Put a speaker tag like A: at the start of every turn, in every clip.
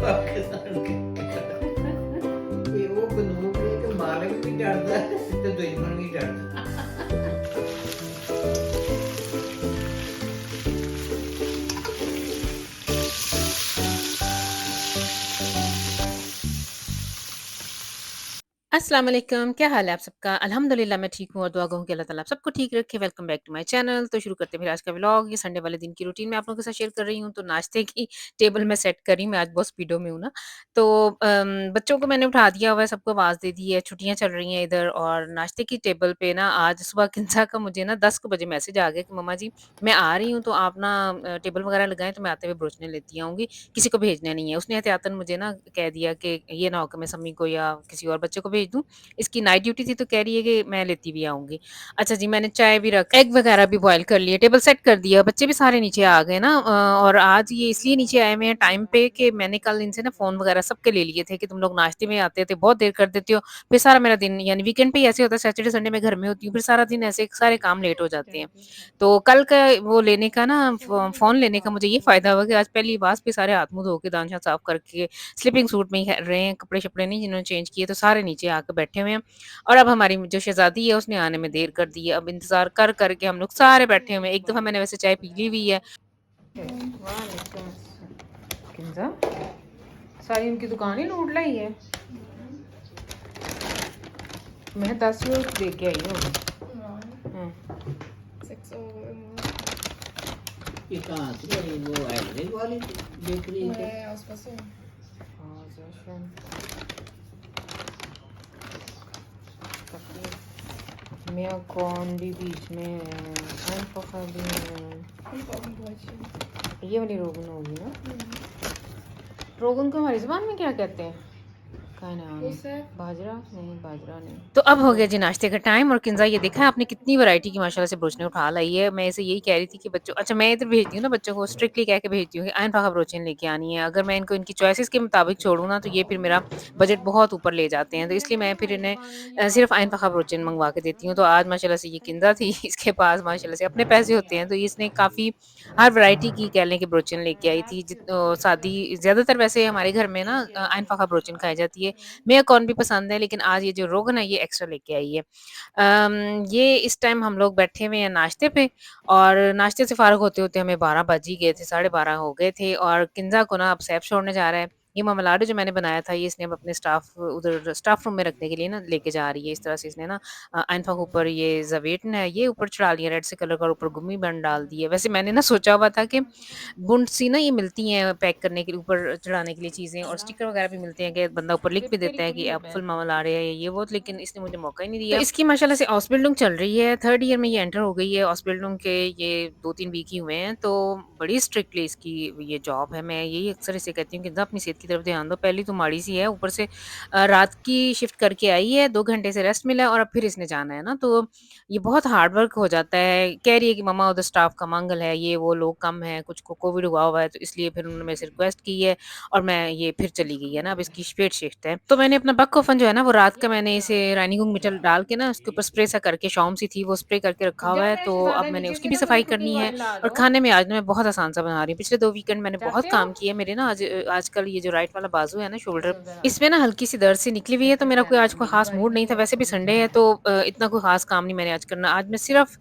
A: ਪਾਕਿਸਤਾਨ ਕੇ ਇਹ ਉਹ ਬੰਦੂਕ ਹੈ ਕਿ ਮਾਲਕ ਵੀ ਡਰਦਾ ਹੈ ਤੇ ਦੁਸ਼ਮਣ ਵੀ ਡਰਦਾ।
B: अस्सलाम वालेकुम, क्या हाल है आप सबका? अल्हम्दुलिल्लाह मैं ठीक हूँ और दुआ करूँ कि अल्लाह ताला आप सबको ठीक रखे। Welcome back to my channel. तो शुरू करते हैं फिर आज का व्लॉग। ये संडे वाले दिन की रूटीन मैं आप लोगों के साथ शेयर कर रही हूँ। तो नाश्ते की टेबल मैं सेट कर रही हूँ, मैं आज बहुत स्पीडो में हूँ ना। तो बच्चों को मैंने उठा दिया हुआ है, सबको आवाज़ दे दी है, छुट्टियाँ चल रही हैं इधर। और नाश्ते की टेबल पे ना आज सुबह किंसा का मुझे ना 10 बजे मैसेज आ गया कि मम्मा जी मैं आ रही हूँ, तो आप ना टेबल वगैरह लगाएँ, तो मैं आते हुए ब्रोचने लेती आऊँगी, किसी को भेजना नहीं है। उसने एहतियातन मुझे ना कह दिया कि ये ना हो कि मैं सम्मी को या किसी और बच्चे को भेज दूँ। इसकी नाइट ड्यूटी थी, तो कह रही है कि मैं लेती भी आऊँगी। अच्छा जी, मैंने चाय भी रख एग वगैरह भी बॉयल कर लिए, टेबल सेट कर दिया, बच्चे भी सारे नीचे आ गए ना। और आज ये इसलिए नीचे आए हुए हैं टाइम पे कि मैंने कल इनसे ना फ़ोन वगैरह सबके ले लिए थे कि तुम लोग नाश्ते में आते थे, बहुत देर कर देते हो, फिर सारा मेरा दिन यानी वीकेंड पे ही ऐसे होता है, सैटरडे संडे मैं घर में होती हूँ, फिर सारा दिन ऐसे सारे काम लेट हो जाते हैं। तो कल का वो लेने का ना फ़ोन लेने का मुझे ये फ़ायदा हुआ कि आज पहली बात पे सारे हाथ मुँह धो के दाँत-शाँत साफ करके स्लीपिंग सूट में ही रहे हैं, कपड़े-शपड़े नहीं जिन्होंने चेंज किए, तो सारे नीचे आके बैठे हुए हैं। और अब हमारी जो शहज़ादी है उसने आने में देर कर दी है। अब इंतज़ार कर के हम लोग सारे बैठे हुए हैं। एक दफ़ा मैंने वैसे चाय पी ली हुई है। वालेकुम किंज़ा, सारी उनकी दुकान ही लूट लाई है। मैं 10 यूरो दे के आई हूँ। हाँ।
A: ये कहाँ से बनी? वो एलरेडी वाली बेकरी है।
B: हाँ, sehr schön. Mehr Korn भी बीच में है, einfacher भी है। ये वाली रोगन होगी ना? रोगन को हमारी ज़ुबान में क्या कहते हैं? क्या नाम है? बाजरा? नहीं, बाजरा नहीं। तो अब हो गया जी नाश्ते का टाइम और किंज़ा ये देखा है आपने कितनी वैरायटी की माशाल्लाह से ब्रोचने उठा लाई है। मैं इसे यही कह रही थी कि बच्चों अच्छा मैं इधर भेजती हूँ ना बच्चों को स्ट्रिक्टली कह के भेजती हूँ कि अयन पाका ब्रोचन लेके आनी है। अगर मैं इनको इनकी चॉइसेस के मुताबिक छोड़ूँ ना तो ये फिर मेरा बजट बहुत ऊपर ले जाते हैं। तो इसलिए मैं फिर इन्हें सिर्फ़ अयन पाका ब्रोचन मँगवा के देती हूँ। तो आज माशाल्लाह से ये किंज़ा थी इसके पास माशाल्लाह से अपने पैसे होते हैं तो इसने काफ़ी हर वैरायटी की कह लें कि ब्रोचन लेके आई थी। सादी ज़्यादातर वैसे हमारे घर में ना अयन पाका ब्रोचन खाई जाती है। मेरा कॉर्न भी पसंद है लेकिन आज ये जो रोगन है ये एक्स्ट्रा लेके आई है। ये इस टाइम हम लोग बैठे हुए हैं नाश्ते पे और नाश्ते से फ़ारिग होते-होते हमें 12 बज ही गए थे, साढ़े 12 हो गए थे और किंज़ा को ना अब सैफ छोड़ने जा रहा है। ये मामलाडो जो मैंने बनाया था ये इसने अब अपने उधर स्टाफ रूम में रखने के लिए ना लेके जा रही है। इस तरह से इसने ना अनफ़ा के ऊपर ये ज़वेटन है ये ऊपर चढ़ा लिया रेड से कलर का और ऊपर गुम्मी बन डाल दी है। वैसे मैंने ना सोचा हुआ था कि बुंड सी ना ये मिलती हैं पैक करने के लिए ऊपर चढ़ाने के लिए चीज़ें और स्टिकर वगैरह भी मिलते हैं कि बंदा ऊपर लिख भी देता है कि आप फुल मामा ला रहे हैं ये वो लेकिन इसने मुझे मौका ही नहीं दिया। तो इसकी माशाल्लाह से ऑस्बिल्डिंग चल रही है, 3rd ईयर में ये एंटर हो गई है। ऑस्बिल्डिंग के ये 2-3 वीक ही हुए हैं, तो बड़ी स्ट्रिक्टली इसकी ये जॉब है। मैं यही अक्सर इसे कहती हूँ कि अपनी सेहत की तरफ ध्यान दो। पहली तो माड़ी-सी है, ऊपर से रात की शिफ्ट करके आई है, 2 घंटे से रेस्ट मिला है और अब फिर इसने जाना है ना, तो ये बहुत हार्ड वर्क हो जाता है। कह रही है कि मम्मा उधर स्टाफ का मंगल है, ये वो लोग कम हैं, कुछ को कोविड हुआ हुआ है, तो इसलिए फिर उन्होंने मेरे से रिक्वेस्ट की है और मैं ये फिर चली गई है ना, अब इसकी स्पेड शिफ्ट है। तो मैंने अपना बक-ओवन जो है ना, वो रात का मैंने इसे राइनिंग मिटल डाल के ना, उसके ऊपर स्प्रे सा करके शॉम सी थी, वो स्प्रे करके रखा हुआ है, तो अब मैंने उसकी भी सफाई करनी है और खाने में आज ना मैं बहुत आसान सा बना रही हूँ। पिछले 2 वीकेंड मैंने बहुत काम किया है। मेरे ना आजकल ये जो राइट वाला बाजू है ना, शोल्डर, इसमें ना हल्की-सी दर्द सी निकली हुई है, तो मेरा कोई आज कोई ख़ास मूड नहीं था। वैसे भी संडे है, तो इतना कोई ख़ास काम नहीं मैंने आज करना। आज मैं सिर्फ़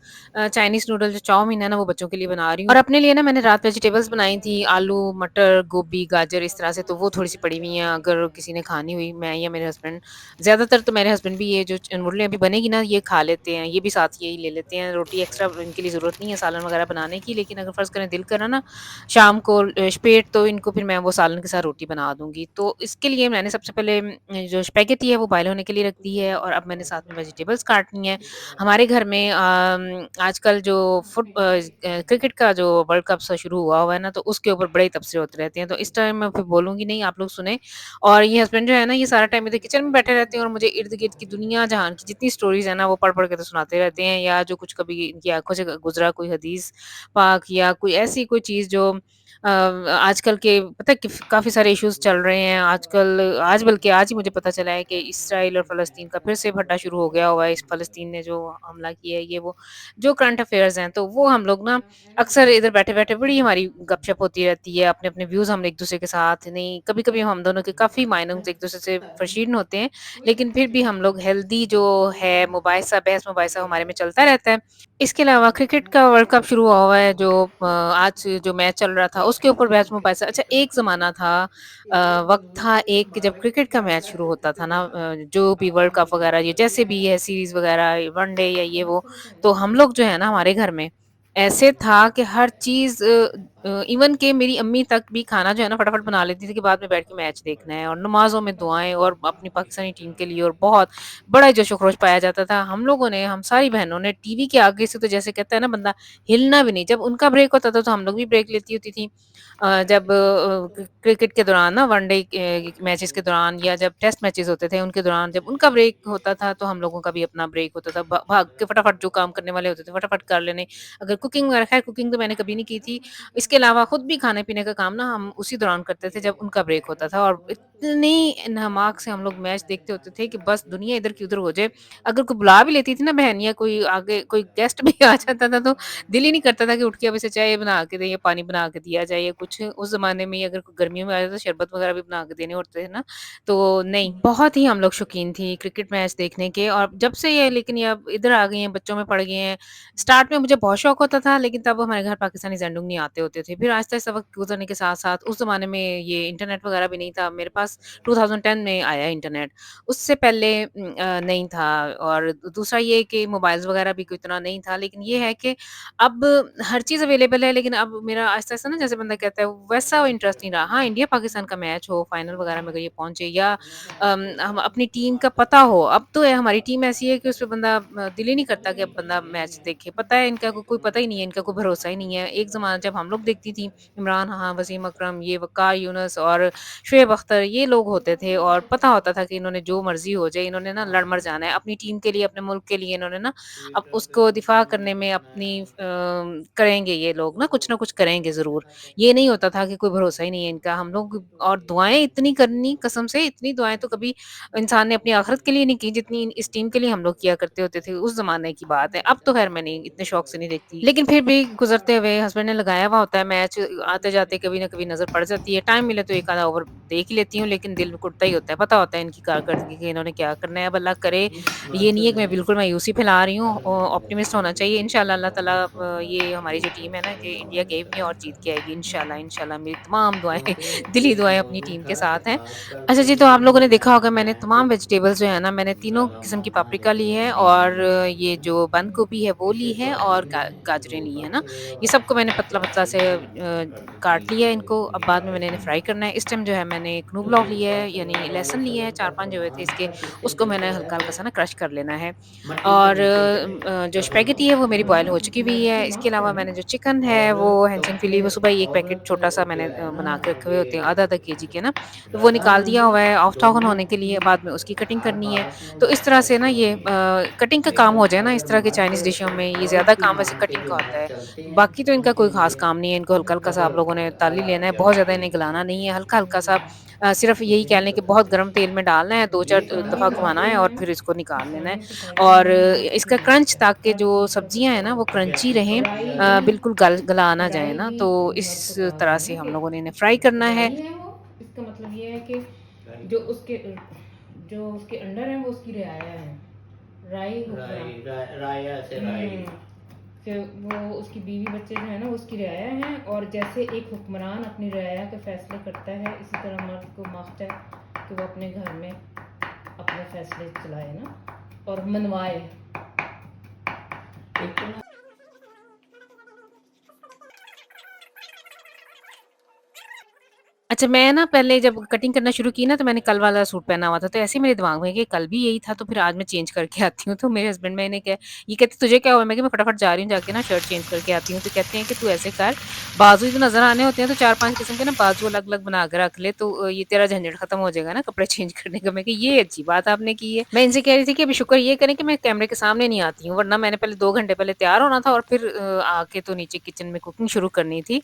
B: चाइनीज़ नूडल जो चाउमीन है ना, वो बच्चों के लिए बना रही हूँ और अपने लिए ना मैंने रात वेजिटेबल्स बनाई थी, आलू, मटर, गोभी, गाजर इस तरह से, तो वो थोड़ी-सी पड़ी हुई हैं, अगर किसी ने खानी हुई, मैं या मेरे हस्बैंड। ज़्यादातर तो मेरे हस्बैंड भी ये जो नूडलें अभी बनेगी ना, ये खा लेते हैं, ये भी साथ यही ले लेते हैं। रोटी एक्स्ट्रा इनके लिए ज़रूरत नहीं है सालन वगैरह बनाने की, लेकिन अगर फ़र्ज़ करें दिल करा ना शाम को स्पेट, तो इनको फिर मैं वो सालन के साथ रोटी बना दूँगी। तो इसके लिए मैंने सबसे पहले जो स्पैगेटी है, वो बॉयल होने के लिए रख दी है और अब मैंने साथ में वेजिटेबल्स काटनी है। हमारे घर में आजकल जो क्रिकेट का जो वर्ल्ड कप सा शुरू हुआ है ना, तो उसके ऊपर बड़े तबसरे होते रहते हैं। तो इस टाइम मैं फिर बोलूँगी नहीं, आप लोग सुनें। और ये हस्बैंड जो है ना, ये सारा टाइम इधर किचन में बैठे रहते हैं और मुझे इर्द-गिर्द की दुनिया जहान की जितनी स्टोरीज़ है ना, वो पढ़-पढ़ के तो सुनाते रहते हैं, या जो कुछ कभी इनकी आँखों से गुज़रा कोई हदीस पाक या कोई ऐसी कोई चीज़ जो आजकल के पता है कि काफ़ी सारे इश्यूज़ चल रहे हैं आजकल। आज बल्कि आज ही मुझे पता चला है कि इसराइल और फ़लस्तीन का फिर से भड्डा शुरू हो गया हुआ है। इस फ़लस्तीन ने जो हमला किया है ये वो, जो करंट अफ़ेयर्स हैं, तो वो हम लोग ना अक्सर इधर बैठे-बैठे बड़ी हमारी गपशप होती रहती है, अपने-अपने व्यूज़ हम एक-दूसरे के साथ नहीं, कभी-कभी हम दोनों के काफ़ी मायनों से एक-दूसरे से फ़रशीन होते हैं, लेकिन फिर भी हम लोग हेल्दी जो है मुबाहिसा बहस-मुबाहिसा हमारे में चलता रहता है। इसके अलावा क्रिकेट का वर्ल्ड कप शुरू हुआ है जो आज जो मैच चल रहा था उसके ऊपर बहस-मुबाहिसा। अच्छा, एक ज़माना था, वक़्त था एक कि जब क्रिकेट का मैच शुरू होता था ना, जो भी वर्ल्ड कप वग़ैरह ये जैसे भी है सीरीज़ वग़ैरह वनडे या ये वो, तो हम लोग जो है ना हमारे घर में ऐसे था कि हर चीज़ इवन कि मेरी अम्मी तक भी खाना जो है ना फटाफट बना लेती थी कि बाद में बैठ के मैच देखना है और नमाज़ों में दुआएँ और अपनी पाकिस्तानी टीम के लिए और बहुत बड़ा जोश-ओ-खरोश पाया जाता था। हम लोगों ने, हम सारी बहनों ने टीवी के आगे से तो जैसे कहता है ना बंदा हिलना भी नहीं। जब उनका ब्रेक होता था तो हम लोग भी ब्रेक लेती होती थी। जब क्रिकेट के दौरान ना वनडे के मैचेस के दौरान या जब टेस्ट मैचेस होते थे उनके दौरान जब उनका ब्रेक होता था तो हम लोगों का भी अपना ब्रेक होता था। भाग के फटाफट जो काम करने वाले होते थे फटाफट कर लेने। अगर कुकिंग वगैरह, खैर कुकिंग तो मैंने कभी नहीं की थी। इसके अलावा खुद भी खाने-पीने का काम ना हम उसी दौरान करते थे जब उनका ब्रेक होता था और इतनी नहमाक से हम लोग मैच देखते होते थे कि बस दुनिया इधर की उधर हो जाए। अगर कोई बुला भी लेती थी ना बहन या कोई आगे कोई गेस्ट भी आ जाता था तो दिल ही नहीं करता था कि उठ के अब इसे चाय बना के दें या पानी बना के दिया जाए या कुछ। उस ज़माने में अगर कोई गर्मियों में आ जाता तो शरबत वगैरह भी बना के देने होते थे ना। तो नहीं, बहुत ही हम लोग शौकीन थी क्रिकेट मैच देखने के और जब से ये लेकिन ये अब इधर आ गई हैं, बच्चों में पड़ गए हैं। स्टार्ट में मुझे बहुत शौक होता था लेकिन तब हमारे घर पाकिस्तानी ज़ेंडुंग नहीं आते होते थे। फिर आहिस्ता-आहिस्ता वक़्त गुज़रने के साथ-साथ उस ज़माने में ये इंटरनेट वगैरह भी नहीं था। मेरे पास 2010 में आया इंटरनेट। उससे पहले नहीं था और दूसरा ये कि मोबाइल्स वगैरह भी कोई इतना नहीं था। लेकिन ये है कि अब हर चीज़ अवेलेबल है लेकिन अब मेरा आहिस्ता-आहिस्ता ना जैसे बंदा कहता है वैसा इंटरेस्ट नहीं रहा। हाँ, इंडिया-पाकिस्तान का मैच हो, फाइनल वगैरह में अगर ये पहुँचे या हम अपनी टीम का पता हो, अब तो है हमारी टीम ऐसी है कि उसपे बंदा दिल ही नहीं करता कि अब बंदा मैच देखे। पता है इनका कोई पता ही नहीं है, इनका कोई भरोसा ही नहीं है। एक ज़माना जब हम लोग देखती थी, इमरान खान, वसीम अकरम, ये वक़ार यूनुस और शोएब अख्तर ये लोग होते थे और पता होता था कि इन्होंने जो मर्ज़ी हो जाए, इन्होंने ना लड़ मर जाना है। अपनी टीम के लिए, अपने मुल्क के लिए इन्होंने ना अब उसको दिफ़ा करने में अपनी करेंगे ये लोग ना कुछ करेंगे ज़रूर। ये नहीं होता था कि कोई भरोसा ही नहीं है इनका। हम लोग और दुआएँ इतनी करनी कसम से इतनी दुआएँ तो कभी इंसान ने अपनी आखिरत के लिए नहीं की जितनी इस टीम के लिए हम लोग किया करते होते थे, उस ज़माने की बात है। अब तो ख़ैर मैं नहीं इतने शौक से नहीं देखती। लेकिन फिर भी गुज़रते हुए हस्बैंड ने लगाया हुआ होता है मैच, आते-जाते कभी न कभी नज़र पड़ जाती है। टाइम मिले तो एक आधा ओवर देख ही लेती हूँ, लेकिन दिल कुटता ही होता है। पता होता है इनकी कारकर्दगी कि इन्होंने क्या करना है। अब अल्लाह करे, ये नहीं है कि मैं बिल्कुल मायूसी फैला रही हूँ, ऑप्टिमिस्ट होना चाहिए। इंशाल्लाह अल्लाह ताला ये हमारी जो टीम है ना कि इंडिया गई हुई है और जीत के आएगी इंशाल्लाह, इंशाल्लाह। मेरी तमाम दुआएँ दिली दुआएँ अपनी टीम के साथ हैं। अच्छा जी, तो आप लोगों ने देखा होगा मैंने तमाम वेजिटेबल्स जो है ना मैंने तीनों किस्म की पापरिका ली है और ये जो बंद गोभी है वो ली है और गाजरें ली है ना। ये सबको मैंने पतला-पतला से काट लिया है इनको। अब बाद में मैंने इन्हें फ्राई करना है। इस टाइम जो है मैंने क्नूब लौंग लिया है यानी लहसुन लिया है 4-5 जो हुए थे इसके, उसको मैंने हल्का-हल्का सा ना क्रश कर लेना है। और जो स्पैघेटी है वो मेरी बॉयल हो चुकी हुई है। इसके अलावा मैंने जो चिकन है वो हैंचिंग फिली वो सुबह ही 1 पैकेट छोटा-सा मैंने बना के रखे हुए होते हैं आधा-आधा केजी के ना। तो वो निकाल दिया हुआ है ऑफ टॉकन होने के लिए, बाद में उसकी कटिंग करनी है। तो इस तरह से ना ये कटिंग का काम हो जाए ना इस तरह की चाइनीज़ डिशों में, ये ज़्यादा काम वैसे कटिंग का होता है। बाकी तो इनका कोई ख़ास काम नहीं है, इनको हल्का-हल्का सा आप लोगों ने तल ही लेना है, बहुत ज़्यादा इन्हें गलाना नहीं है, हल्का-हल्का सा सिर्फ़ यही कह लें कि बहुत गरम तेल में डालना है, 2-4 दफ़ा घुमाना है और फिर इसको निकाल लेना है। और इसका क्रंच ताकि जो सब्जियाँ हैं ना वो क्रंची रहें, बिल्कुल गला ना जाए ना, तो इस तरह से हम लोगों ने इन्हें फ्राई करना है। राई है वो, इसका मतलब ये है कि जो उसके जो उसके अंडर है वो उसकी रियाया है। राई हुक्म।
A: राया से राई।
B: फिर वो उसकी बीवी बच्चे जो है ना वो उसकी रियाया हैं और जैसे एक हुक्मरान अपनी रियाया के फैसले करता है इसी तरह मर्द को माफ्त है कि वो अपने घर में अपने फैसले चलाए ना और मनवाए। अच्छा, मैं ना पहले जब कटिंग करना शुरू की ना, तो मैंने कल वाला सूट पहना हुआ था, तो ऐसे ही मेरे दिमाग में कि कल भी यही था, तो फिर आज मैं चेंज करके आती हूँ। तो मेरे हस्बैंड मैंने कहा, ये कहते तुझे क्या हुआ? मैं कहा मैं फटाफट जा रही हूँ, जाके ना शर्ट चेंज करके आती हूँ। तो कहते हैं कि तू ऐसे कर, बाजू ही तो नज़र आने होते हैं, तो 4-5 किस्म के ना बाजू अलग-अलग बना के रख ले, तो ये तेरा झंझट खत्म हो जाएगा ना कपड़े चेंज करने का। मैं कहा ये अच्छी बात आपने की है। मैं इनसे कह रही थी कि अभी शुक्र ये करें कि मैं कैमरे के सामने नहीं आती हूँ, वरना मैंने पहले 2 घंटे पहले तैयार होना था और फिर आके तो नीचे किचन में कुकिंग शुरू करनी थी।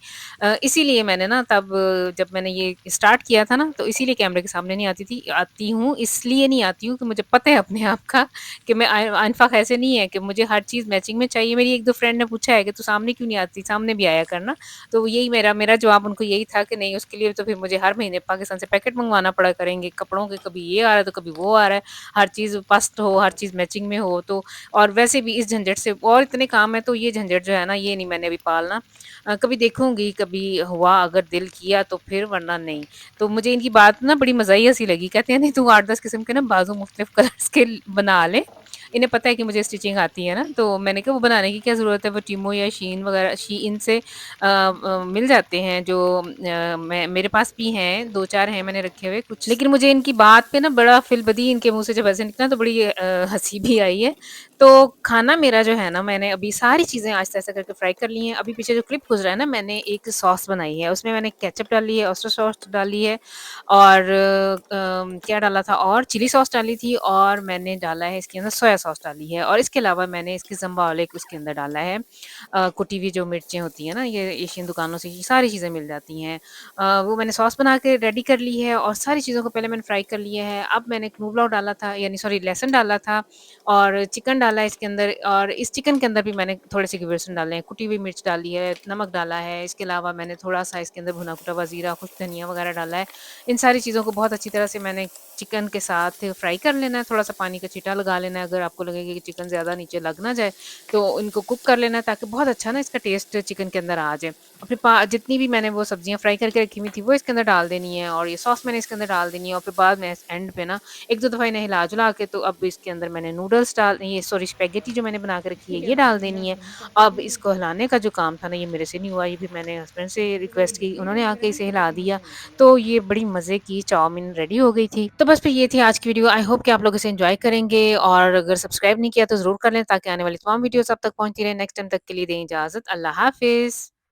B: इसीलिए मैंने ना तब जब मैंने ये स्टार्ट किया था ना, तो इसीलिए कैमरे के सामने नहीं आती हूँ इसलिए नहीं आती हूँ कि मुझे पता है अपने आप का कि मैं आइंफाक ऐसे नहीं है कि मुझे हर चीज़ मैचिंग में चाहिए। मेरी 1-2 फ्रेंड ने पूछा है कि तू सामने क्यों नहीं आती? सामने भी आया करना। तो यही मेरा जवाब उनको यही था कि नहीं, उसके लिए तो फिर मुझे हर महीने पाकिस्तान से पैकेट मंगवाना पड़ा करेंगे कपड़ों के, कभी ये आ रहा है तो कभी वो आ रहा है। हर चीज़ पस्ट हो, हर चीज़ मैचिंग में हो, तो और वैसे भी इस झंझट से और इतने काम है, तो ये झंझट जो है ना, ये नहीं मैंने अभी पालना। कभी देखूँगी, कभी हुआ अगर दिल किया तो फिर, वरना नहीं। तो मुझे इनकी बात ना बड़ी मज़ाहिया सी लगी। कहते हैं नहीं तू 8-10 किस्म के ना बाज़ू मुख्तलिफ कलर्स के बना ले। इन्हें पता है कि मुझे स्टिचिंग आती है ना, तो मैंने कहा वो बनाने की क्या ज़रूरत है, वो टीमो या शीन वगैरह शीइन से मिल जाते हैं जो मैं मेरे पास भी हैं, 2-4 हैं मैंने रखे हुए कुछ। लेकिन मुझे इनकी बात पे ना बड़ा फ़िल-बदी इनके मुँह से जब ऐसे निकला तो बड़ी हँसी भी आई है। तो खाना मेरा जो है ना, मैंने अभी सारी चीज़ें आहिस्ता-आहिस्ता करके फ्राई कर ली हैं। अभी पीछे जो क्लिप गुज़रा है ना, मैंने एक सॉस बनाई है, उसमें मैंने केचअप डाली है, ऑयस्टर सॉस डाली है और क्या डाला था और चिली सॉस डाली थी और मैंने डाला है इसके अंदर सोया सॉस डाली है और इसके अलावा मैंने इसके ज़म्बा ओलेक उसके अंदर डाला है। कुटी हुई जो मिर्चें होती हैं ना, ये एशियन दुकानों से ये सारी चीज़ें मिल जाती हैं। वो मैंने सॉस बना के रेडी कर ली है और सारी चीज़ों को पहले मैंने फ्राई कर लिया है। अब मैंने knoblauch डाला था, यानी सॉरी लहसुन डाला था और चिकन डाला है इसके अंदर और इस चिकन के अंदर भी मैंने थोड़े से वेसन डाले हैं, कुटी हुई मिर्च डाली है, नमक डाला है, इसके अलावा मैंने थोड़ा-सा इसके अंदर भुना-कुटा हुआ ज़ीरा, खुश्क धनिया वगैरह डाला है। इन सारी चीज़ों को बहुत अच्छी तरह से मैंने चिकन के साथ फ्राई कर लेना है, थोड़ा-सा पानी का छींटा लगा लेना है, अगर आपको लगे कि चिकन ज़्यादा नीचे लग ना जाए, तो इनको कुक कर लेना है ताकि बहुत अच्छा ना इसका टेस्ट चिकन के अंदर आ जाए। और फिर पा जितनी भी मैंने वो सब्जियाँ फ्राई करके रखी हुई थी, वो इसके अंदर डाल देनी है और ये सॉस मैंने इसके अंदर डाल देनी है और फिर बाद में एंड पे ना 1-2 दफ़ा इन्हें हिला-जुला के, तो अब इसके अंदर मैंने नूडल्स ये सॉरी स्पेगेटी जो मैंने बना के रखी है, ये डाल देनी है। अब इसको हिलाने का जो काम था ना, ये मेरे से नहीं हुआ, ये भी मैंने हस्बैंड से रिक्वेस्ट की, उन्होंने आके इसे हिला दिया, तो ये बड़ी मज़े की चाउमीन रेडी हो गई थी। तो बस फिर ये थी आज की वीडियो, आई होप कि आप लोग इसे एन्जॉय करेंगे और अगर सब्सक्राइब नहीं किया तो ज़रूर कर लें ताकि आने वाली तमाम वीडियोज़ आप तक पहुँचती रहें। नेक्स्ट टाइम तक के लिए दें इजाज़त। अल्लाह हाफ़िज़।